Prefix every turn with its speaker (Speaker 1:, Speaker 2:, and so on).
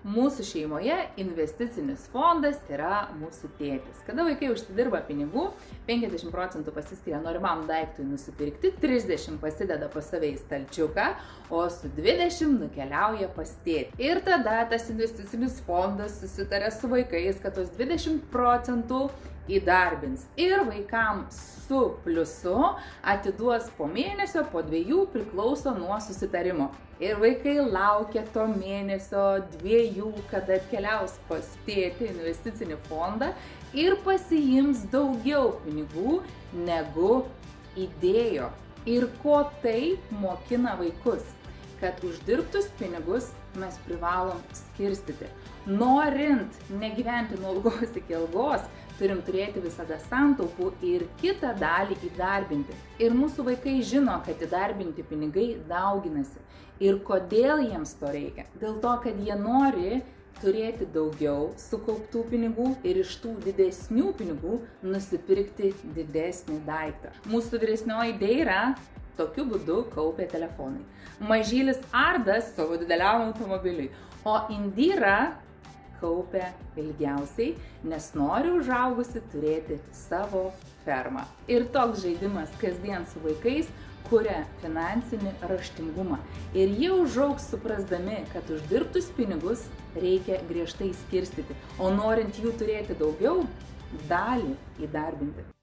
Speaker 1: Mūsų šeimoje investicinis fondas yra mūsų tėtis. Kada vaikai užsidirba pinigų, 50% pasiskiria norimam daiktui nusipirkti, 30% pasideda pas save į stalčiuką, o su 20% nukeliauja pas tėtį. Ir tada tas investicinis fondas susitarė su vaikais, kad tos 20% įdarbins ir vaikam su pliusu atiduos po mėnesio, po 2 priklauso nuo susitarimo. Ir vaikai laukia to mėnesio 2, kada atkeliaus pas tėtį investicinį fondą ir pasiims daugiau pinigų negu įdėjo. Ir ko tai mokina vaikus? Kad uždirbtus pinigus mes privalom skirstyti. Norint negyventi nuo algos iki algos, turim turėti visada santaupų ir kitą dalį įdarbinti. Ir mūsų vaikai žino, kad įdarbinti pinigai dauginasi. Ir kodėl jiems to reikia? Dėl to, kad jie nori turėti daugiau sukauptų pinigų ir iš tų didesnių pinigų nusipirkti didesnį daiktą. Mūsų vyresnioji Deira tokiu būdu kaupia telefonai. Mažylis Ardas savo dideliam automobiliui, o Indira kaupia ilgiausiai, nes nori užaugusi turėti savo fermą. Ir toks žaidimas kasdien su vaikais kuria finansinį raštingumą. Ir jie užaugs suprasdami, kad uždirbtus pinigus reikia griežtai skirstyti, o norint jų turėti daugiau, dalį įdarbinti.